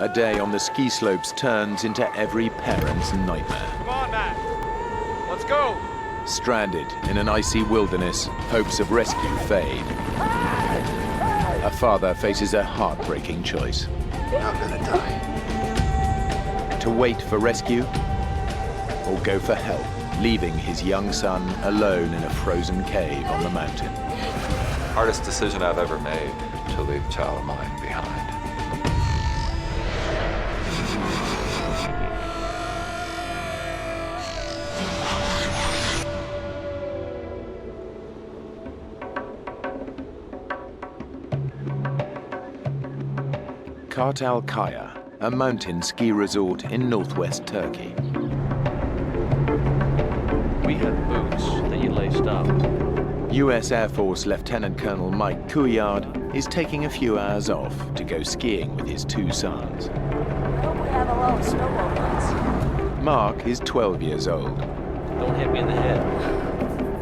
a day on the ski slopes turns into every parent's nightmare. Come on, Matt. Let's go. Stranded in an icy wilderness, hopes of rescue fade. A father faces a heartbreaking choice. I'm gonna die. To wait for rescue or go for help, leaving his young son alone in a frozen cave on the mountain. Hardest decision I've ever made, to leave a child of mine behind. Kartalkaya, a mountain ski resort in northwest Turkey. We had boots that you laced up. U.S. Air Force Lieutenant Colonel Mike Couillard is taking a few hours off to go skiing with his two sons. I hope we have a lot of snowball fights. Mark is 12 years old. Don't hit me in the head.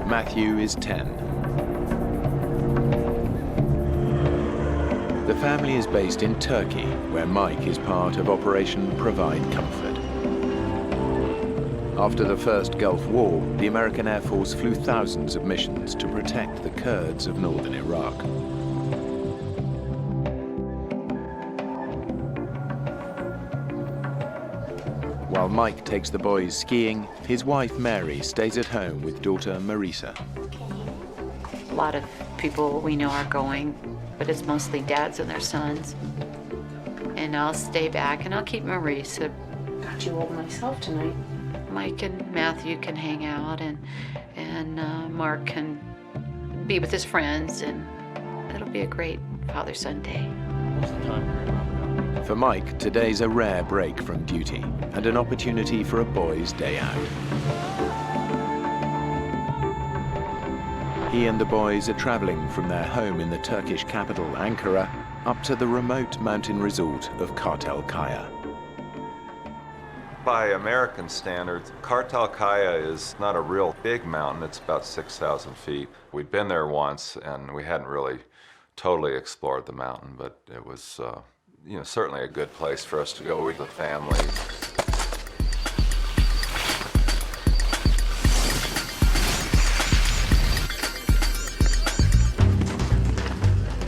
Matthew is 10. The family is based in Turkey, where Mike is part of Operation Provide Comfort. After the first Gulf War, the American Air Force flew thousands of missions to protect the Kurds of northern Iraq. While Mike takes the boys skiing, his wife Mary stays at home with daughter Marisa. A lot of people we know are going, but it's mostly dads and their sons. And I'll stay back and I'll keep Marisa. Got you all myself tonight. Mike and Matthew can hang out, and Mark can be with his friends, and it'll be a great father-son day. What's the time? For Mike, today's a rare break from duty and an opportunity for a boy's day out. He and the boys are traveling from their home in the Turkish capital, Ankara, up to the remote mountain resort of Kartalkaya. By American standards, Kartalkaya is not a real big mountain. It's about 6,000 feet. We'd been there once, and we hadn't really totally explored the mountain, but it was, certainly a good place for us to go with the family.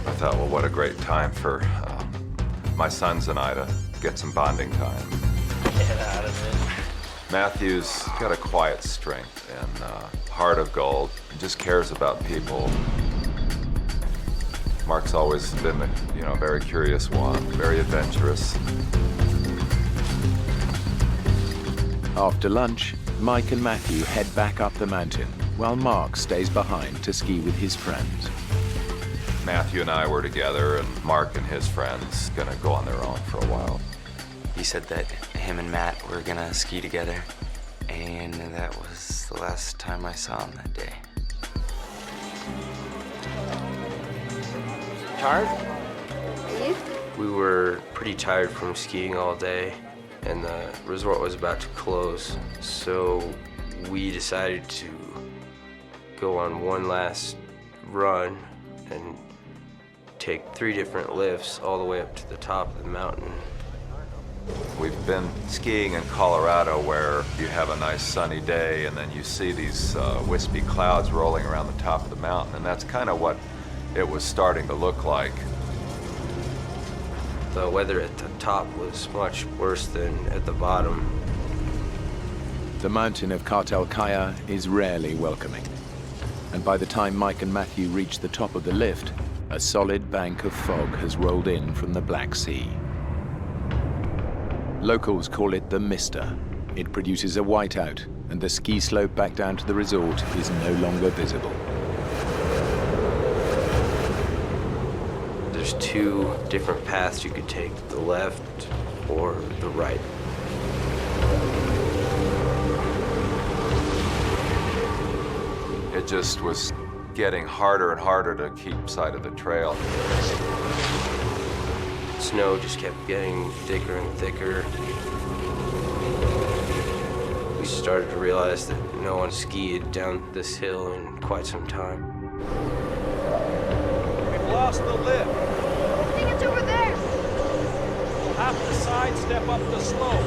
I thought, well, what a great time for my sons and I to get some bonding time. Get out of it. Matthew's got a quiet strength and heart of gold. He just cares about people. Mark's always been a very curious one, very adventurous. After lunch, Mike and Matthew head back up the mountain, while Mark stays behind to ski with his friends. Matthew and I were together, and Mark and his friends gonna go on their own for a while. He said that him and Matt were gonna ski together, and that was the last time I saw him that day. Tired? We were pretty tired from skiing all day, and the resort was about to close, so we decided to go on one last run and take 3 different lifts all the way up to the top of the mountain. We've been skiing in Colorado where you have a nice sunny day and then you see these wispy clouds rolling around the top of the mountain, and that's kind of what it was starting to look like. The weather at the top was much worse than at the bottom. The mountain of Kartalkaya is rarely welcoming. And by the time Mike and Matthew reach the top of the lift, a solid bank of fog has rolled in from the Black Sea. Locals call it the Mister. It produces a whiteout, and the ski slope back down to the resort is no longer visible. There's 2 different paths you could take, the left or the right. It just was getting harder and harder to keep sight of the trail. Snow just kept getting thicker and thicker. We started to realize that no one skied down this hill in quite some time. We've lost the lift. I think it's over there. We'll have to side sidestep up the slope.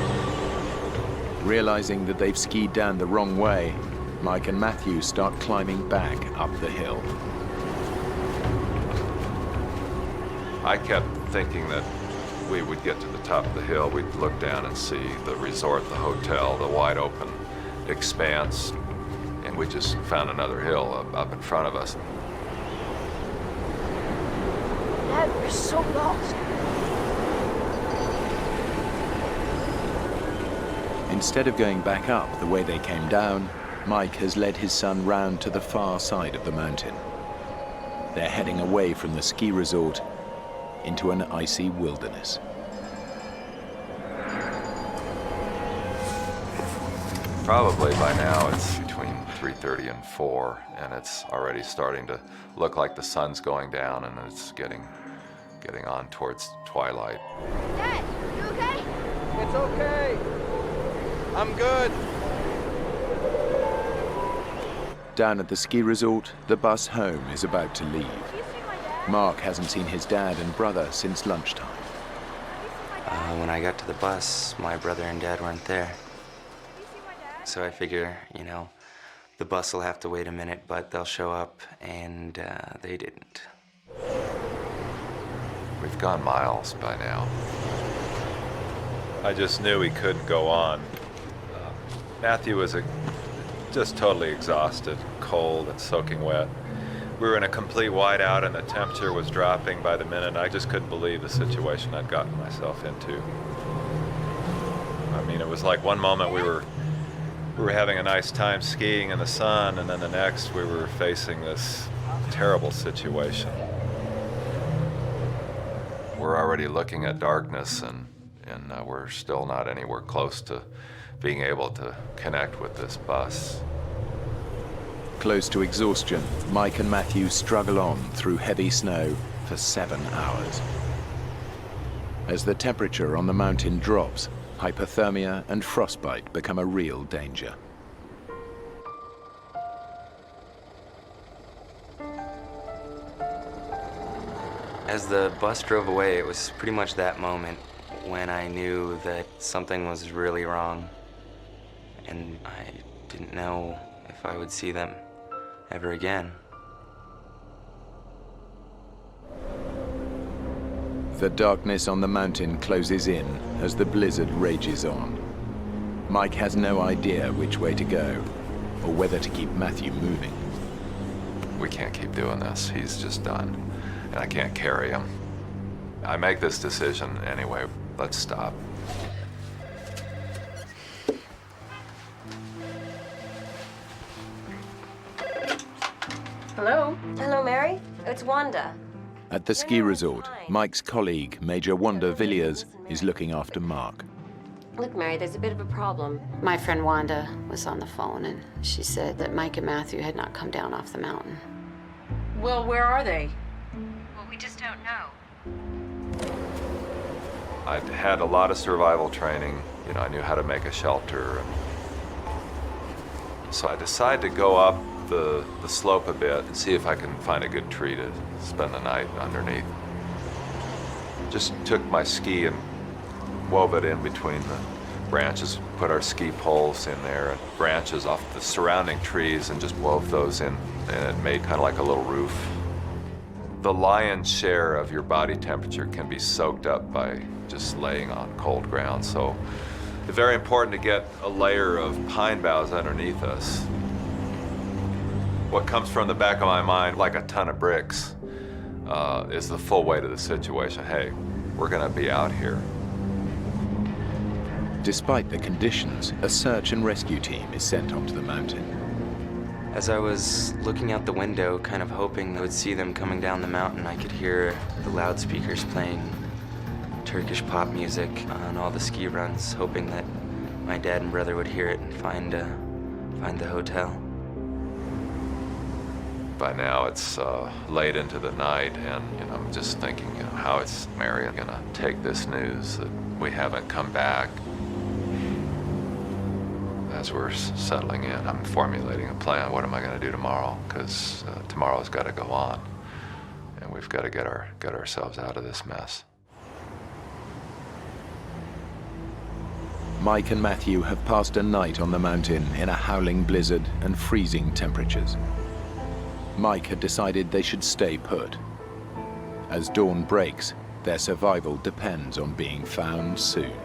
Realizing that they've skied down the wrong way, Mike and Matthew start climbing back up the hill. I kept thinking that we would get to the top of the hill, we'd look down and see the resort, the hotel, the wide open expanse, and we just found another hill up in front of us. Dad, we're so lost. Instead of going back up the way they came down, Mike has led his son round to the far side of the mountain. They're heading away from the ski resort into an icy wilderness. Probably by now it's between 3:30 and 4, and it's already starting to look like the sun's going down, and it's getting on towards twilight. Dad, you okay? It's okay. I'm good. Down at the ski resort, the bus home is about to leave. Have you seen my dad? Mark hasn't seen his dad and brother since lunchtime. Have you seen my dad? When I got to the bus, my brother and dad weren't there. Have you seen my dad? So I figure, the bus will have to wait a minute, but they'll show up, and they didn't. We've gone miles by now. I just knew we couldn't go on. Matthew was just totally exhausted, cold and soaking wet. We were in a complete whiteout and the temperature was dropping by the minute. I just couldn't believe the situation I'd gotten myself into. I mean, it was like one moment we were having a nice time skiing in the sun, and then the next we were facing this terrible situation. We're already looking at darkness, and we're still not anywhere close to being able to connect with this bus. Close to exhaustion, Mike and Matthew struggle on through heavy snow for 7 hours. As the temperature on the mountain drops, hypothermia and frostbite become a real danger. As the bus drove away, it was pretty much that moment when I knew that something was really wrong, and I didn't know if I would see them ever again. The darkness on the mountain closes in as the blizzard rages on. Mike has no idea which way to go or whether to keep Matthew moving. We can't keep doing this. He's just done, and I can't carry him. I make this decision anyway. Let's stop. Hello? Hello, Mary. It's Wanda. At the ski resort, Mike's colleague, Major Wanda Villiers, is looking after Mark. Look, Mary, there's a bit of a problem. My friend Wanda was on the phone, and she said that Mike and Matthew had not come down off the mountain. Well, where are they? Well, we just don't know. I'd had a lot of survival training. I knew how to make a shelter. So I decided to go up the slope a bit and see if I can find a good tree to spend the night underneath. Just took my ski and wove it in between the branches, put our ski poles in there and branches off the surrounding trees, and just wove those in, and it made kind of like a little roof. The lion's share of your body temperature can be soaked up by just laying on cold ground, so it's very important to get a layer of pine boughs underneath us. What comes from the back of my mind, like a ton of bricks, is the full weight of the situation. Hey, we're gonna be out here. Despite the conditions, a search and rescue team is sent onto the mountain. As I was looking out the window, kind of hoping I would see them coming down the mountain, I could hear the loudspeakers playing Turkish pop music on all the ski runs, hoping that my dad and brother would hear it and find the hotel. By now it's late into the night, and I'm just thinking, how is Mary gonna take this news that we haven't come back? As we're settling in, I'm formulating a plan. What am I gonna do tomorrow? Because tomorrow's got to go on, and we've got to get ourselves out of this mess. Mike and Matthew have passed a night on the mountain in a howling blizzard and freezing temperatures. Mike had decided they should stay put. As dawn breaks, their survival depends on being found soon.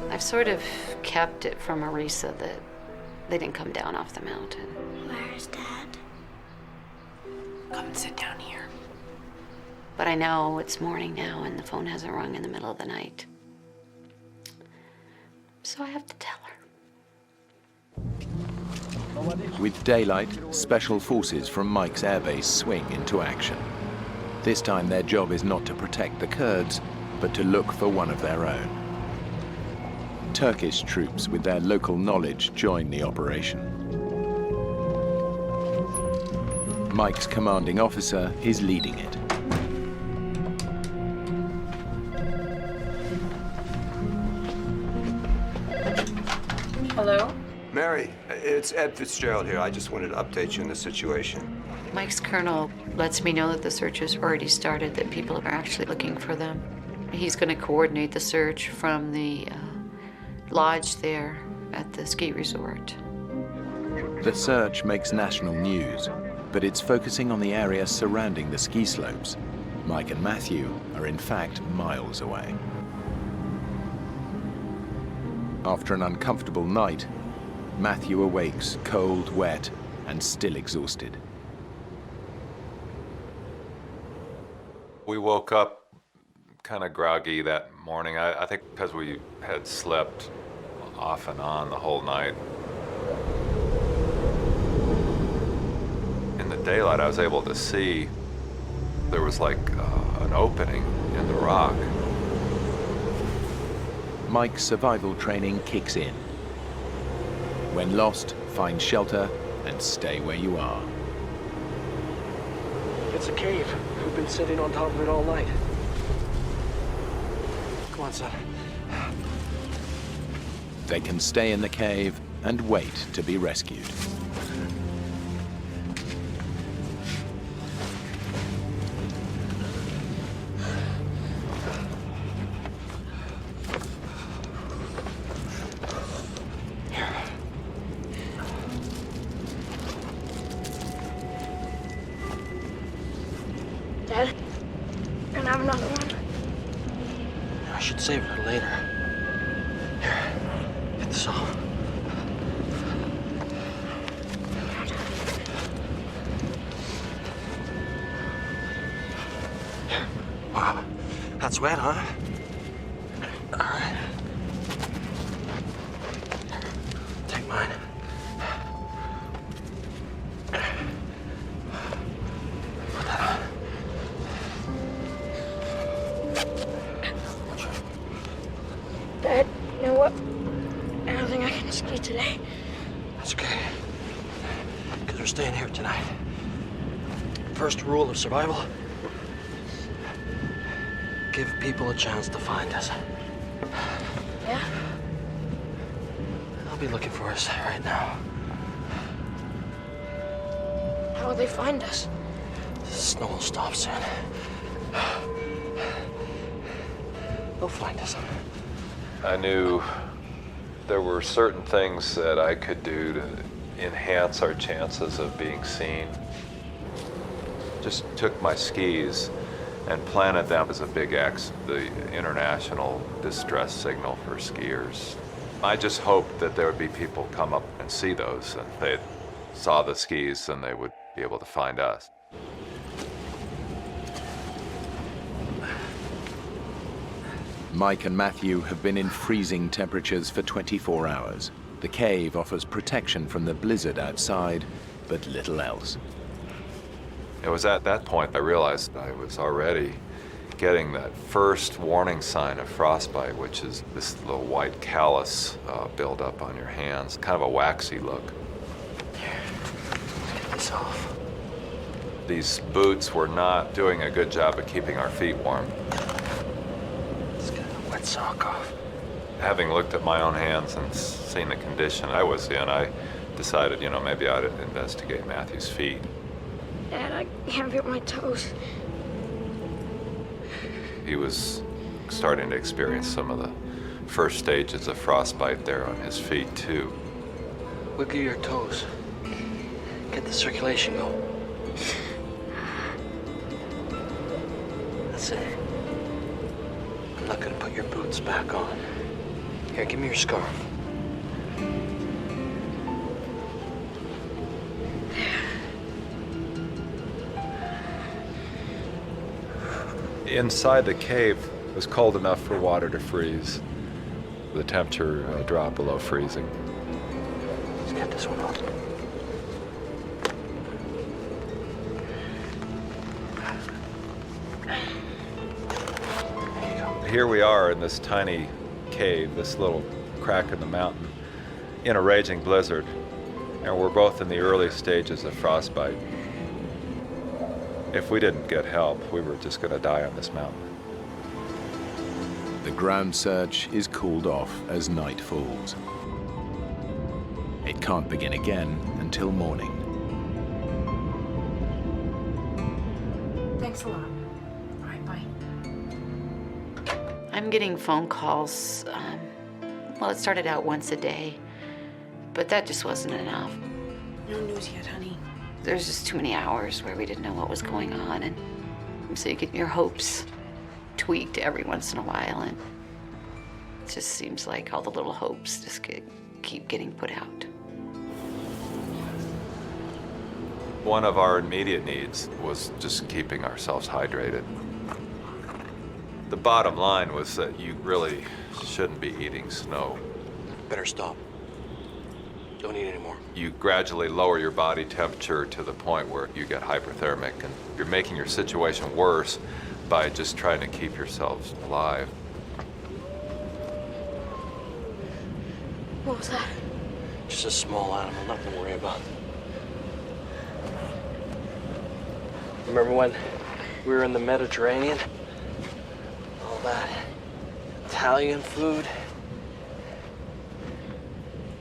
I've sort of kept it from Marisa that they didn't come down off the mountain. Where's Dad? Come and sit down here. But I know it's morning now and the phone hasn't rung in the middle of the night. So I have to tell her. With daylight, special forces from Mike's airbase swing into action. This time their job is not to protect the Kurds, but to look for one of their own. Turkish troops with their local knowledge join the operation. Mike's commanding officer is leading it. Hello? Mary, it's Ed Fitzgerald here. I just wanted to update you on the situation. Mike's colonel lets me know that the search has already started, that people are actually looking for them. He's going to coordinate the search from the lodge there at the ski resort. The search makes national news, but it's focusing on the area surrounding the ski slopes. Mike and Matthew are in fact miles away. After an uncomfortable night, Matthew awakes cold, wet, and still exhausted. We woke up kind of groggy that morning. I think because we had slept off and on the whole night. In the daylight, I was able to see there was like an opening in the rock. Mike's survival training kicks in. When lost, find shelter and stay where you are. It's a cave. We've been sitting on top of it all night. Come on, son. They can stay in the cave and wait to be rescued. Dad, can I have another one? I should save it for later. Here, get this off. Wow, that's wet, huh? All right. Take mine. Put that on. Dad, you know what? I don't think I can ski today. That's okay. Because we're staying here tonight. First rule of survival: give people a chance to find us. Yeah? They'll be looking for us right now. How will they find us? The snow will stop soon. They'll find us. I knew there were certain things that I could do to enhance our chances of being seen. Just took my skis and planted them as a big X, the international distress signal for skiers. I just hoped that there would be people come up and see those, and if they saw the skis, then they would be able to find us. Mike and Matthew have been in freezing temperatures for 24 hours. The cave offers protection from the blizzard outside, but little else. It was at that point I realized I was already getting that first warning sign of frostbite, which is this little white callus buildup on your hands, kind of a waxy look. Here, let's get this off. These boots were not doing a good job of keeping our feet warm. Let's get a wet sock off. Having looked at my own hands and seen the condition I was in, I decided, maybe I'd investigate Matthew's feet. Dad, I can't feel my toes. He was starting to experience some of the first stages of frostbite there on his feet, too. Wiggle your toes. Get the circulation going. That's it. I'm not gonna put your boots back on. Here, give me your scarf. Inside the cave, it was cold enough for water to freeze. The temperature dropped below freezing. Let's get this one off. Here we are in this tiny cave, this little crack in the mountain, in a raging blizzard, and we're both in the early stages of frostbite. If we didn't get help, we were just going to die on this mountain. The ground search is cooled off as night falls. It can't begin again until morning. Thanks a lot. All right, bye. I'm getting phone calls. Well, it started out once a day, but that just wasn't enough. No news yet, honey. There's just too many hours where we didn't know what was going on, and so you get your hopes tweaked every once in a while, and it just seems like all the little hopes just keep getting put out. One of our immediate needs was just keeping ourselves hydrated. The bottom line was that you really shouldn't be eating snow. Better stop. Don't eat anymore. You gradually lower your body temperature to the point where you get hyperthermic, and you're making your situation worse by just trying to keep yourselves alive. What was that? Just a small animal, nothing to worry about. Remember when we were in the Mediterranean? All that Italian food?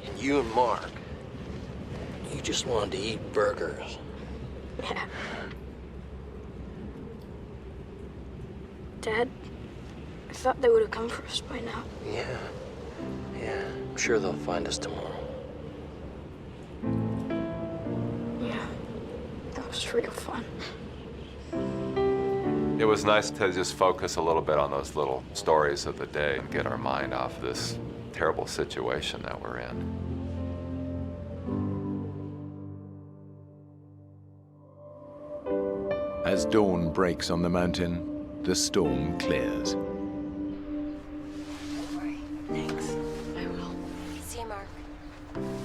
And you and Mark, you just wanted to eat burgers. Yeah. Dad, I thought they would have come for us by now. Yeah. I'm sure they'll find us tomorrow. Yeah. That was real fun. It was nice to just focus a little bit on those little stories of the day and get our mind off this terrible situation that we're in. As dawn breaks on the mountain, the storm clears. Thanks. I will. See you, Mark.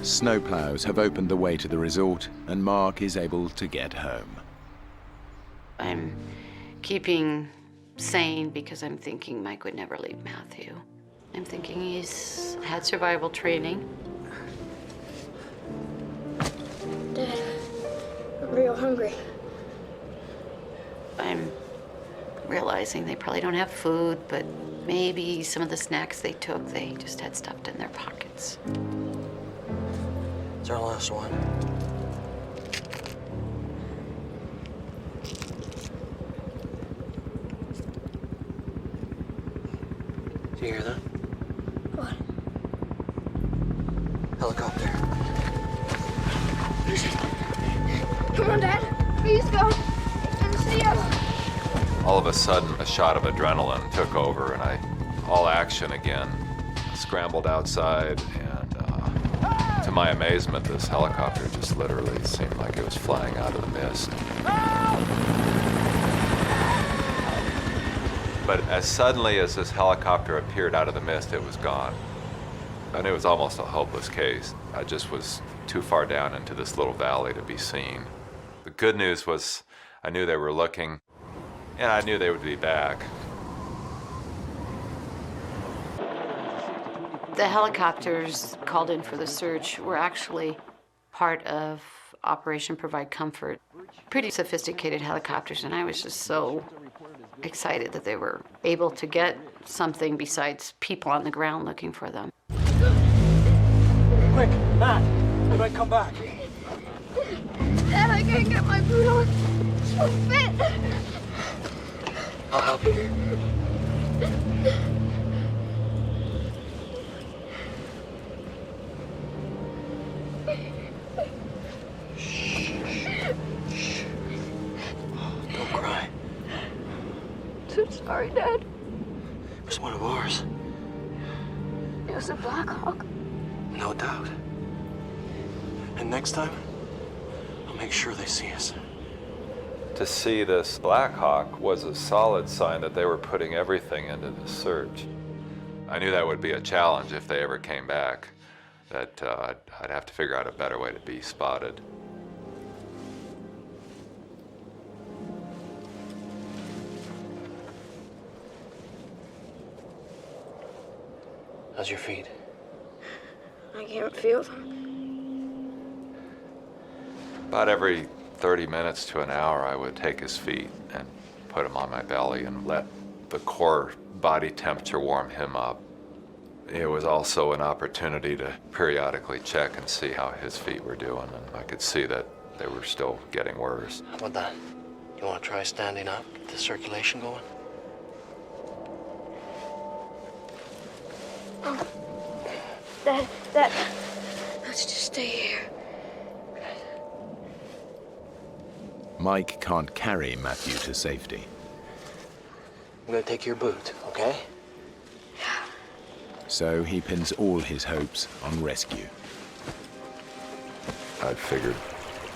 Snowplows have opened the way to the resort, and Mark is able to get home. I'm keeping sane because I'm thinking Mike would never leave Matthew. I'm thinking he's had survival training. Dad, I'm real hungry. I'm realizing they probably don't have food, but maybe some of the snacks they took, they just had stuffed in their pockets. It's our last one. Do you hear that? What? Helicopter. Come on, Dad. Please go. I can see us. All of a sudden, a shot of adrenaline took over, and all action again. Scrambled outside, and to my amazement, this helicopter just literally seemed like it was flying out of the mist. But as suddenly as this helicopter appeared out of the mist, it was gone. And it was almost a hopeless case. I just was too far down into this little valley to be seen. The good news was I knew they were looking, and I knew they would be back. The helicopters called in for the search were actually part of Operation Provide Comfort. pretty sophisticated helicopters, and I was just so excited that they were able to get something besides people on the ground looking for them. Quick, Matt, you might come back. Dad, I can't get my boot on. So fit. I'll help you. Don't cry. So sorry, Dad. It was one of ours. It was a Black Hawk. No doubt. And next time, I'll make sure they see us. To see this Black Hawk was a solid sign that they were putting everything into the search. I knew that would be a challenge if they ever came back, that I'd have to figure out a better way to be spotted. How's your feet? I can't feel them. About every 30 minutes to an hour, I would take his feet and put them on my belly and let the core body temperature warm him up. It was also an opportunity to periodically check and see how his feet were doing, and I could see that they were still getting worse. How about that? You want to try standing up, get the circulation going? Dad, let's just stay here. Mike can't carry Matthew to safety. I'm gonna take your boot, okay? So he pins all his hopes on rescue. I figured,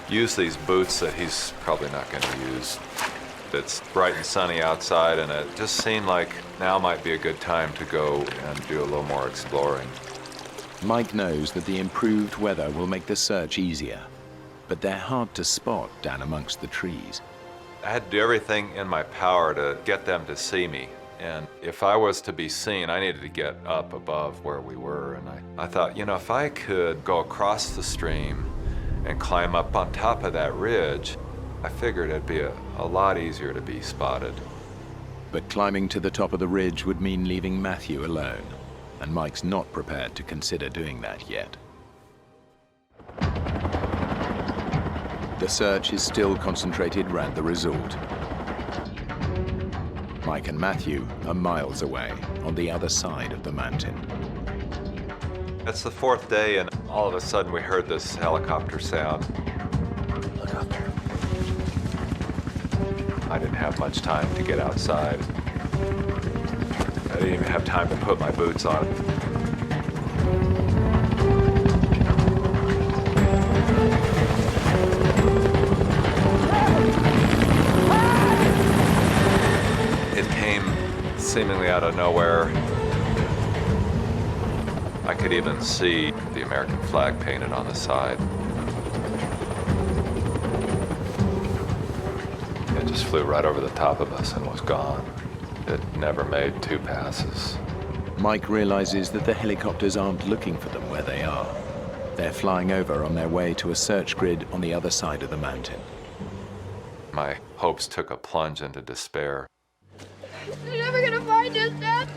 use these boots that he's probably not going to use. It's bright and sunny outside, and it just seemed like now might be a good time to go and do a little more exploring. Mike knows that the improved weather will make the search easier, but they're hard to spot down amongst the trees. I had to do everything in my power to get them to see me. And if I was to be seen, I needed to get up above where we were. And I thought, you know, if I could go across the stream and climb up on top of that ridge, I figured it'd be a lot easier to be spotted. But climbing to the top of the ridge would mean leaving Matthew alone, and Mike's not prepared to consider doing that yet. The search is still concentrated around the resort. Mike and Matthew are miles away, on the other side of the mountain. It's the fourth day, and all of a sudden we heard this helicopter sound. Look up there. I didn't have much time to get outside. I didn't even have time to put my boots on. It came seemingly out of nowhere. I could even see the American flag painted on the side. It just flew right over the top of us and was gone. It never made 2 passes. Mike realizes that the helicopters aren't looking for them where they are. They're flying over on their way to a search grid on the other side of the mountain. My hopes took a plunge into despair. They're never gonna find us, Dad.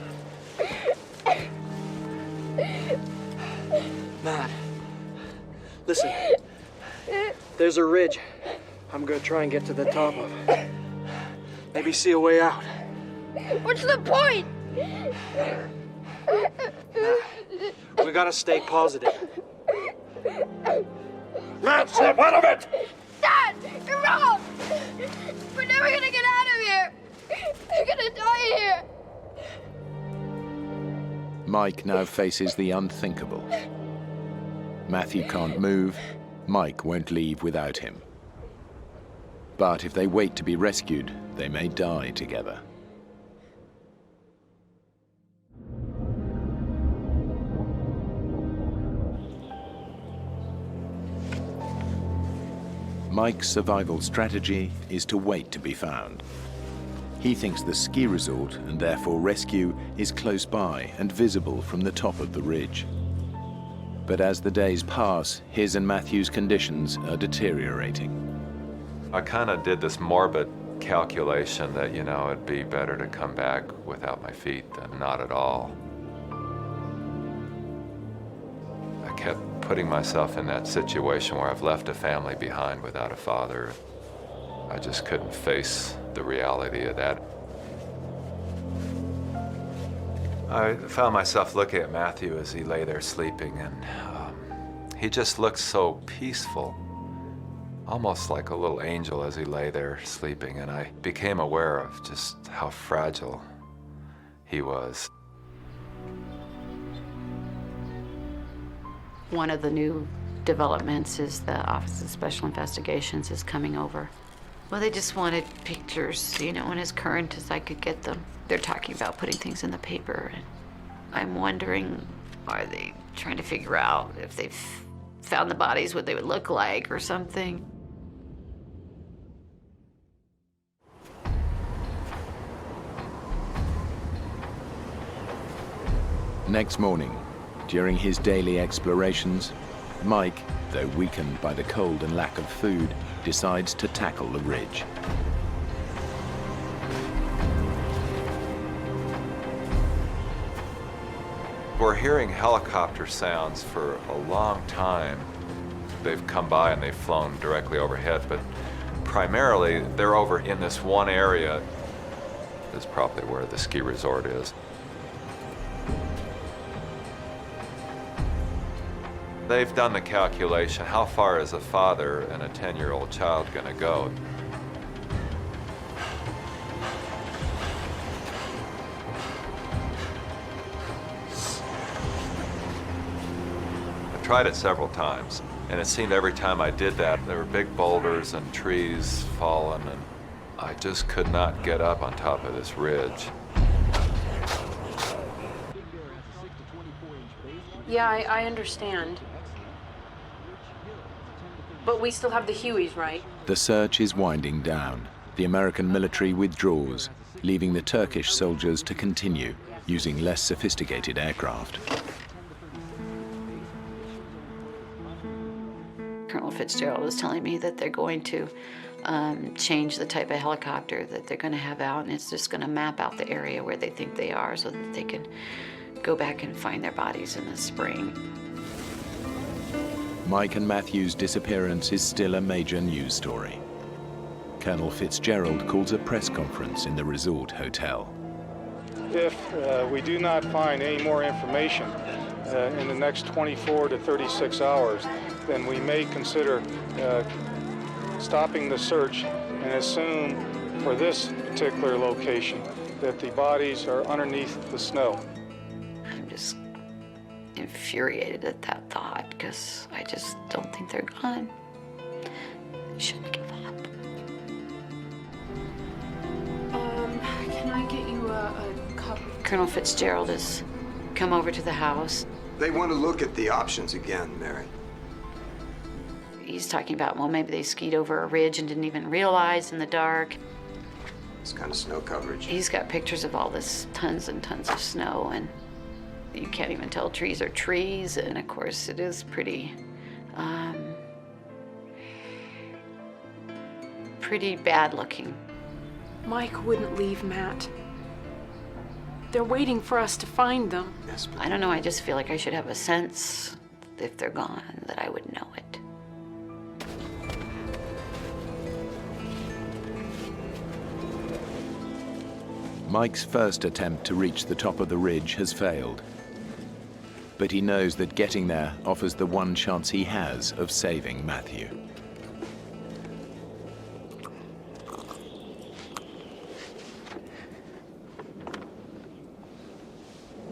Matt, listen. There's a ridge I'm gonna try and get to the top of. Maybe see a way out. What's the point? We gotta stay positive. Matt, snap out of it! Dad, you're wrong. We're never gonna get out of here. We're gonna die here. Mike now faces the unthinkable. Matthew can't move. Mike won't leave without him. But if they wait to be rescued, they may die together. Mike's survival strategy is to wait to be found. He thinks the ski resort, and therefore rescue, is close by and visible from the top of the ridge. But as the days pass, his and Matthew's conditions are deteriorating. I kind of did this morbid calculation that, you know, it'd be better to come back without my feet than not at all. I kept putting myself in that situation where I've left a family behind without a father. I just couldn't face the reality of that. I found myself looking at Matthew as he lay there sleeping, and he just looked so peaceful, almost like a little angel as he lay there sleeping, and I became aware of just how fragile he was. One of the new developments is the Office of Special Investigations is coming over. Well, they just wanted pictures, you know, and as current as I could get them. They're talking about putting things in the paper, and I'm wondering, are they trying to figure out if they've found the bodies, what they would look like or something? Next morning, during his daily explorations, Mike, though weakened by the cold and lack of food, decides to tackle the ridge. We're hearing helicopter sounds for a long time. They've come by and they've flown directly overhead, but primarily they're over in this one area. Is probably where the ski resort is. They've done the calculation, how far is a father and a 10-year-old child gonna go? I tried it several times, and it seemed every time I did that, there were big boulders and trees falling, and I just could not get up on top of this ridge. Yeah, I understand. But we still have the Hueys, right? The search is winding down. The American military withdraws, leaving the Turkish soldiers to continue, using less sophisticated aircraft. Colonel Fitzgerald was telling me that they're going to change the type of helicopter that they're going to have out, and it's just going to map out the area where they think they are so that they can go back and find their bodies in the spring. Mike and Matthew's disappearance is still a major news story. Colonel Fitzgerald calls a press conference in the resort hotel. If we do not find any more information in the next 24 to 36 hours, then we may consider stopping the search and assume for this particular location that the bodies are underneath the snow. I'm just infuriated at that thought because I just don't think they're gone. I shouldn't give up. Can I get you a cup? Colonel Fitzgerald has come over to the house. They want to look at the options again, Mary. He's talking about, well, maybe they skied over a ridge and didn't even realize in the dark. This kind of snow coverage. He's got pictures of all this tons and tons of snow, and you can't even tell trees are trees, and of course it is pretty bad looking. Mike wouldn't leave Matt. They're waiting for us to find them. Yes, but I don't know, I just feel like I should have a sense, if they're gone, that I would know it. Mike's first attempt to reach the top of the ridge has failed. But he knows that getting there offers the one chance he has of saving Matthew.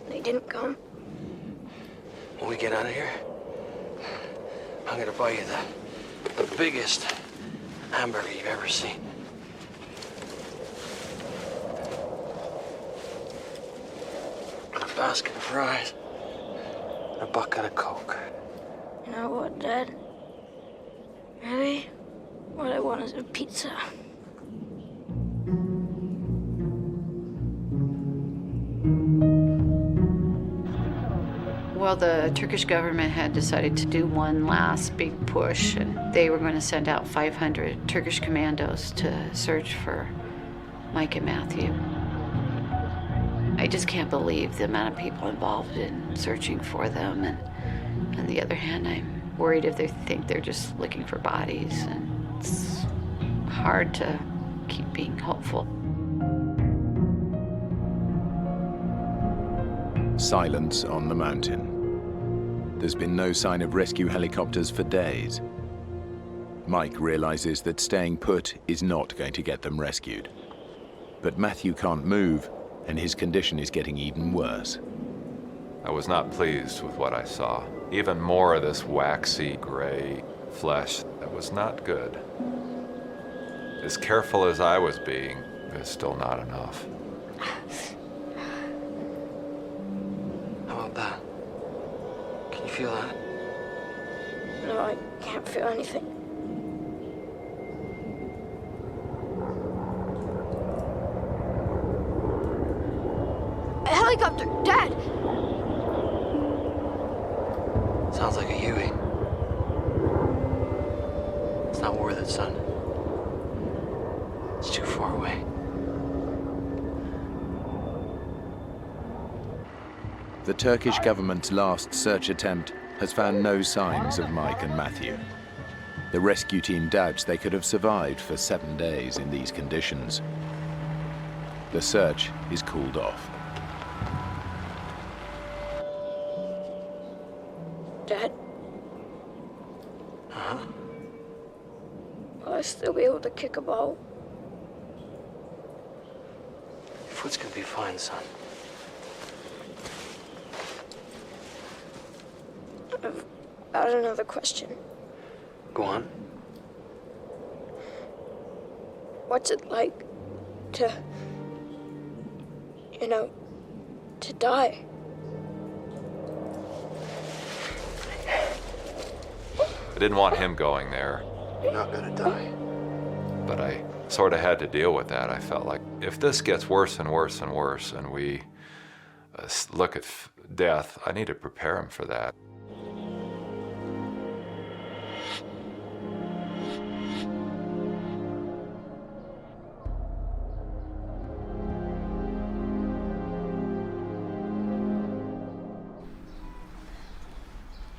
They didn't come. When we get out of here, I'm gonna buy you the biggest hamburger you've ever seen. And a basket of fries. And a bucket of Coke. You know what, Dad? Really? What I want is a pizza. Well, Well, the Turkish government had decided to do one last big push, and they were going to send out 500 Turkish commandos to search for Mike and Matthew. I just can't believe the amount of people involved in searching for them, and on the other hand, I'm worried if they think they're just looking for bodies, and it's hard to keep being hopeful. Silence on the mountain. There's been no sign of rescue helicopters for days. Mike realizes that staying put is not going to get them rescued. But Matthew can't move, and his condition is getting even worse. I was not pleased with what I saw. Even more of this waxy gray flesh that was not good. As careful as I was being, it was still not enough. How about that? Can you feel that? No, I can't feel anything. A helicopter! Dad! Sounds like a Huey. It's not worth it, son. It's too far away. The Turkish government's last search attempt has found no signs of Mike and Matthew. The rescue team doubts they could have survived for 7 days in these conditions. The search is called off. Dad? Uh-huh. Will I still be able to kick a ball? Your foot's gonna be fine, son. I've got another question. Go on. What's it like to, to die? I didn't want him going there. You're not gonna die. But I sort of had to deal with that. I felt like if this gets worse and worse and worse and we look at death, I need to prepare him for that.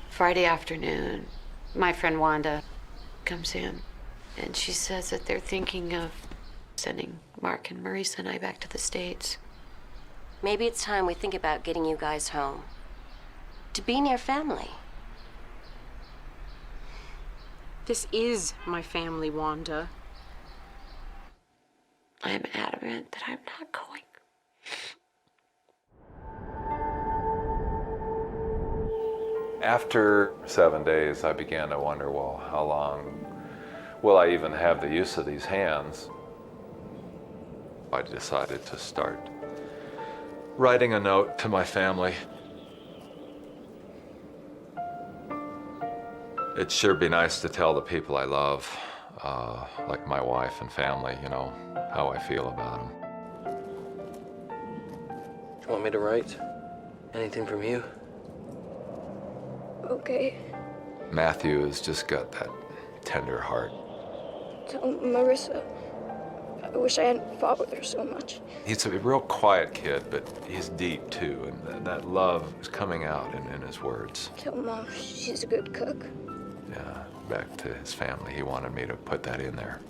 Friday afternoon, my friend Wanda comes in, and she says that they're thinking of sending Mark and Marisa and I back to the States. Maybe it's time we think about getting you guys home. To be near family. This is my family, Wanda. I'm adamant that I'm not going. After 7 days, I began to wonder, well, how long will I even have the use of these hands? I decided to start writing a note to my family. It'd sure be nice to tell the people I love, like my wife and family, how I feel about them. You want me to write? Anything from you? Okay. Matthew has just got that tender heart. Tell Marissa I wish I hadn't fought with her so much. He's a real quiet kid, but he's deep too, and that love is coming out in his words. Tell Mom she's a good cook. Yeah, back to his family. He wanted me to put that in there.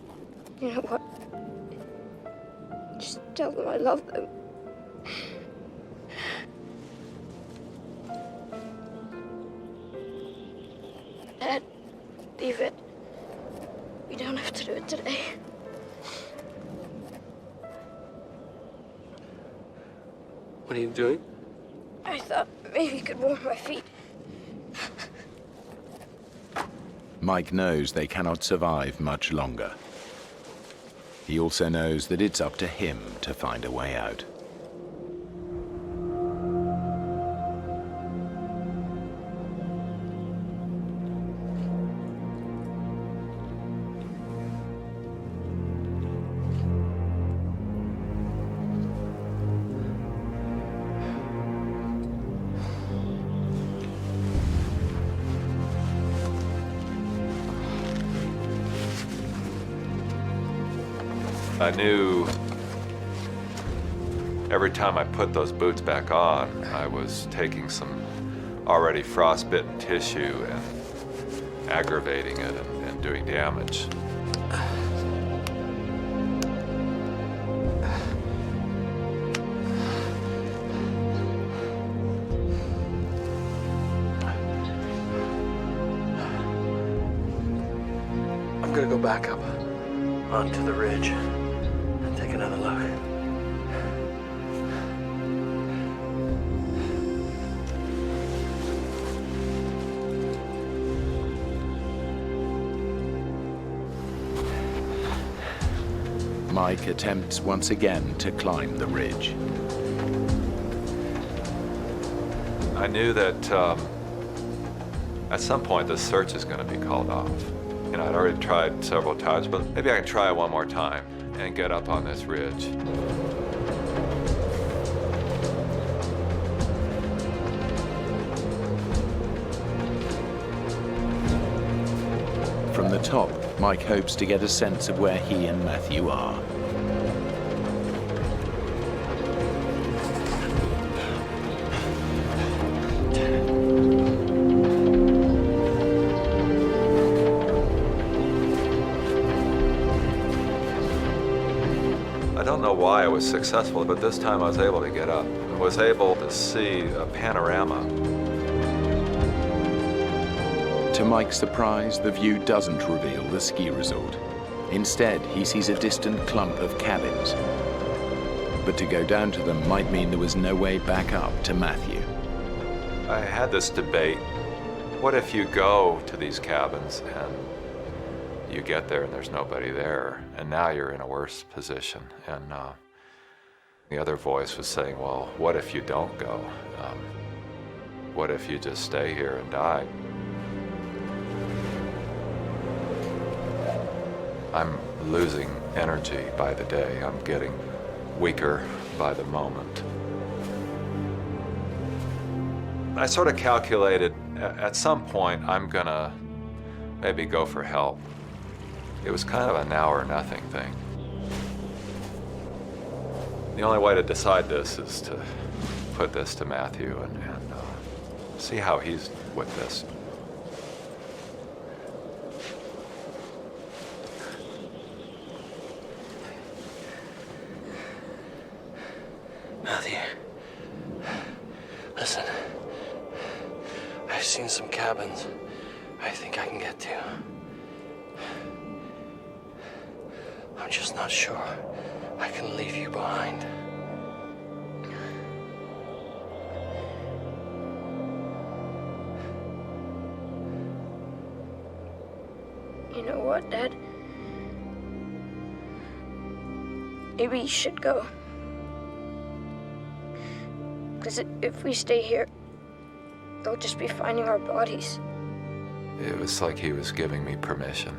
You know what? Just tell them I love them. Dad, leave it. We don't have to do it today. What are you doing? I thought maybe you could warm my feet. Mike knows they cannot survive much longer. He also knows that it's up to him to find a way out. I knew every time I put those boots back on, I was taking some already frostbitten tissue and aggravating it and doing damage. I'm gonna go back up onto the ridge and take another look. Mike attempts once again to climb the ridge. I knew that at some point the search is going to be called off. You know, I'd already tried several times, but maybe I can try one more time and get up on this ridge. From the top, Mike hopes to get a sense of where he and Matthew are. I don't know why I was successful, but this time I was able to get up. I was able to see a panorama. To Mike's surprise, the view doesn't reveal the ski resort. Instead, he sees a distant clump of cabins. But to go down to them might mean there was no way back up to Matthew. I had this debate. What if you go to these cabins and you get there and there's nobody there, and now you're in a worse position? And the other voice was saying, well, what if you don't go? What if you just stay here and die? I'm losing energy by the day. I'm getting weaker by the moment. I sort of calculated at some point I'm gonna maybe go for help. It was kind of a now or nothing thing. The only way to decide this is to put this to Matthew and see how he's with this. Matthew, listen. I've seen some cabins I think I can get to. I'm just not sure I can leave you behind. You know what, Dad? Maybe you should go. Because if we stay here, they'll just be finding our bodies. It was like he was giving me permission.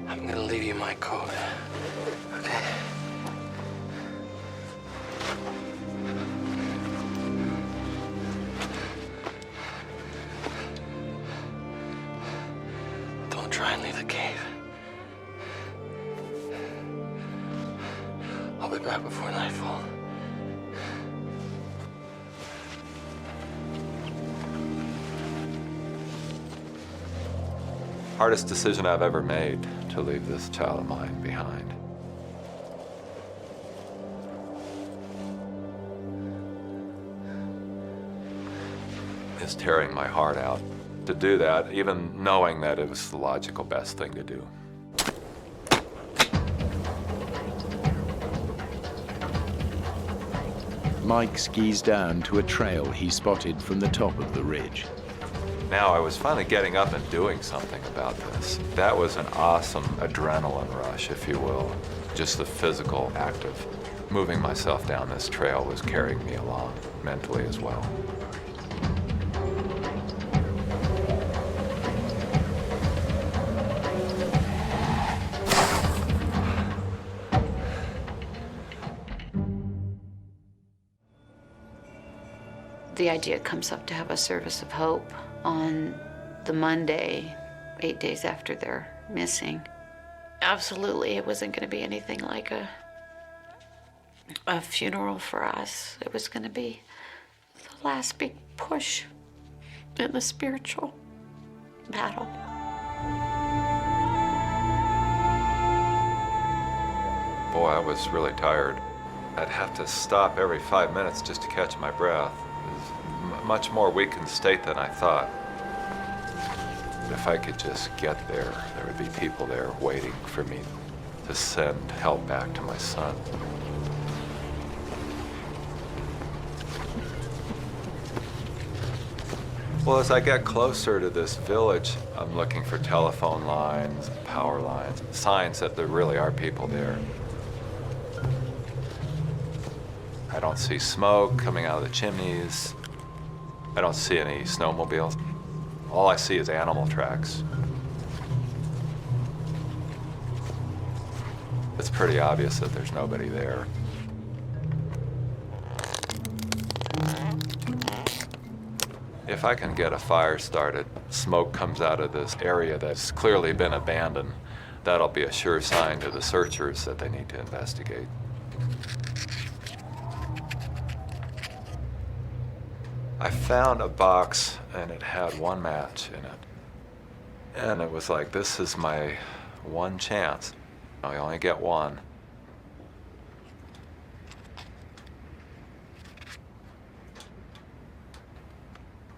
I'm gonna leave you my coat, okay? Don't try and leave the cave. I'll be back before nightfall. Hardest decision I've ever made, to leave this child of mine behind. It's tearing my heart out to do that, even knowing that it was the logical best thing to do. Mike skis down to a trail he spotted from the top of the ridge. Now I was finally getting up and doing something about this. That was an awesome adrenaline rush, if you will. Just the physical act of moving myself down this trail was carrying me along, mentally as well. the idea comes up to have a service of hope on the Monday, 8 days after they're missing. Absolutely, it wasn't going to be anything like a funeral for us. It was going to be the last big push in the spiritual battle. Boy, I was really tired. I'd have to stop every 5 minutes just to catch my breath. It was a much more weakened state than I thought. If I could just get there, there would be people there waiting for me to send help back to my son. Well, as I get closer to this village, I'm looking for telephone lines, power lines, signs that there really are people there. I don't see smoke coming out of the chimneys. I don't see any snowmobiles. All I see is animal tracks. It's pretty obvious that there's nobody there. If I can get a fire started, smoke comes out of this area that's clearly been abandoned, that'll be a sure sign to the searchers that they need to investigate. I found a box and it had one match in it. And it was like, this is my one chance. I only get one.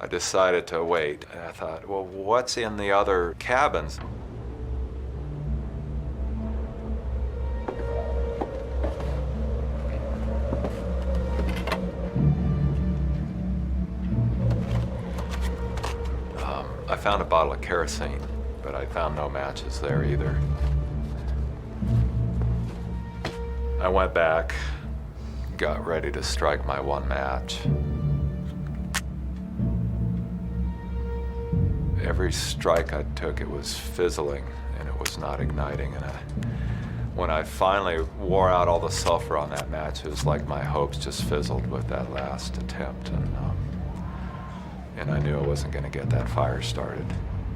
I decided to wait, and I thought, well, what's in the other cabins? I found a bottle of kerosene, but I found no matches there either. I went back, got ready to strike my one match. Every strike I took, it was fizzling and it was not igniting. And when I finally wore out all the sulfur on that match, it was like my hopes just fizzled with that last attempt. And I knew I wasn't going to get that fire started.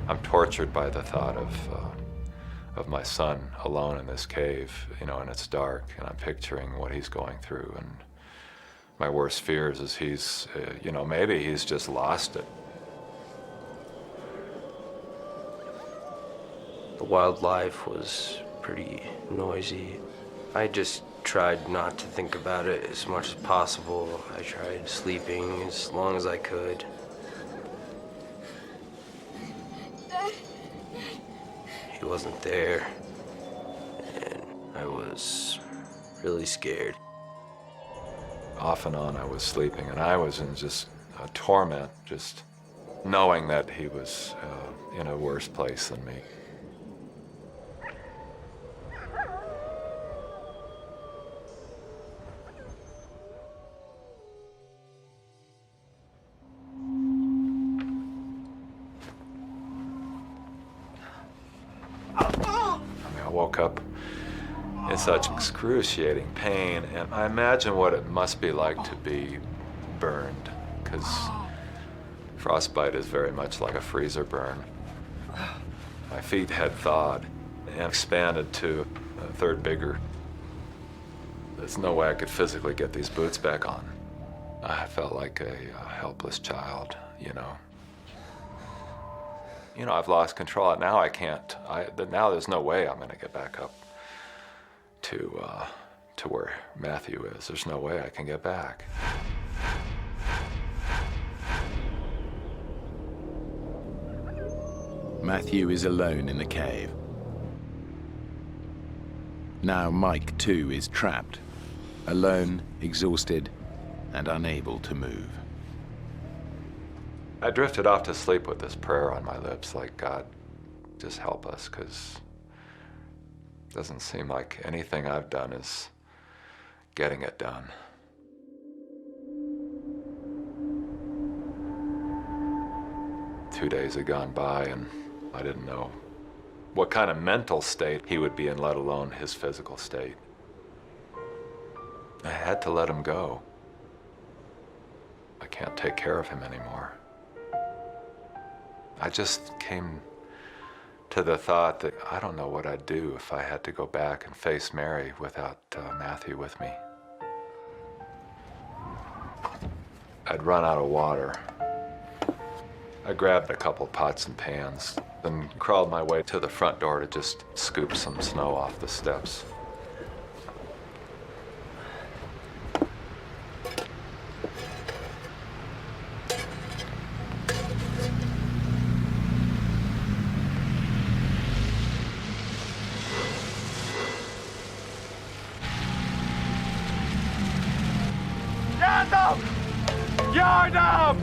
I'm tortured by the thought of my son alone in this cave, you know, and it's dark, and I'm picturing what he's going through. And my worst fears is he's, you know, maybe he's just lost it. The wildlife was pretty noisy. I just tried not to think about it as much as possible. I tried sleeping as long as I could. He wasn't there, and I was really scared. Off and on I was sleeping, and I was in just a torment, just knowing that he was in a worse place than me. I woke up in such excruciating pain, and I imagine what it must be like to be burned, because frostbite is very much like a freezer burn. My feet had thawed and expanded to a third bigger. There's no way I could physically get these boots back on. I felt like a helpless child, you know. You know, I've lost control. Now I can't. Now there's no way I'm going to get back up to where Matthew is. There's no way I can get back. Matthew is alone in the cave. Now Mike, too, is trapped, alone, exhausted, and unable to move. I drifted off to sleep with this prayer on my lips, like, God, just help us, because it doesn't seem like anything I've done is getting it done. Two days had gone by, and I didn't know what kind of mental state he would be in, let alone his physical state. I had to let him go. I can't take care of him anymore. I just came to the thought that I don't know what I'd do if I had to go back and face Mary without Matthew with me. I'd run out of water. I grabbed a couple pots and pans, then crawled my way to the front door to just scoop some snow off the steps. Yard up!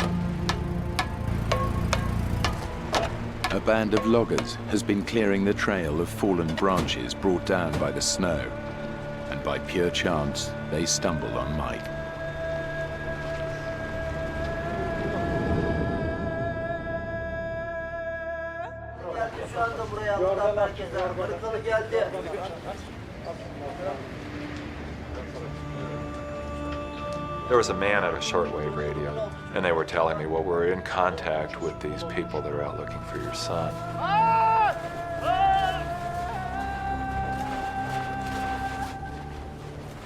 A band of loggers has been clearing the trail of fallen branches brought down by the snow, and by pure chance, they stumble on Mike. There was a man at a shortwave radio, and they were telling me, well, we're in contact with these people that are out looking for your son.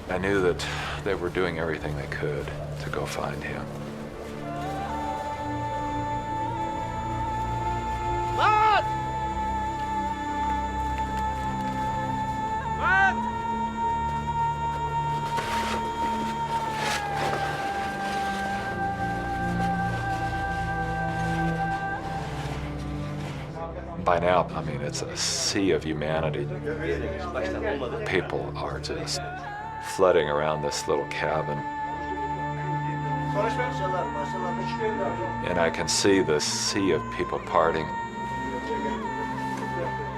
I knew that they were doing everything they could to go find him. By now, I mean, it's a sea of humanity. People are just flooding around this little cabin. And I can see the sea of people parting.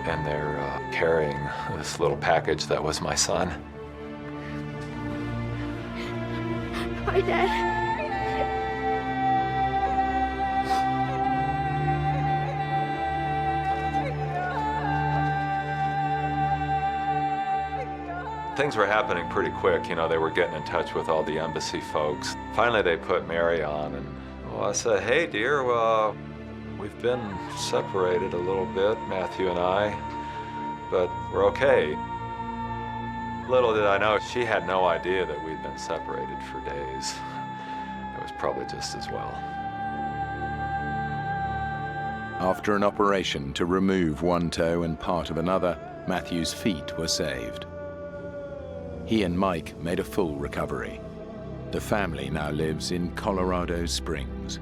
And they're carrying this little package that was my son. Hi, Dad. Things were happening pretty quick, you know, they were getting in touch with all the embassy folks. Finally, they put Mary on, and well, I said, hey, dear, we've been separated a little bit, Matthew and I, but we're okay. Little did I know, she had no idea that we'd been separated for days. It was probably just as well. After an operation to remove one toe and part of another, Matthew's feet were saved. He and Mike made a full recovery. The family now lives in Colorado Springs.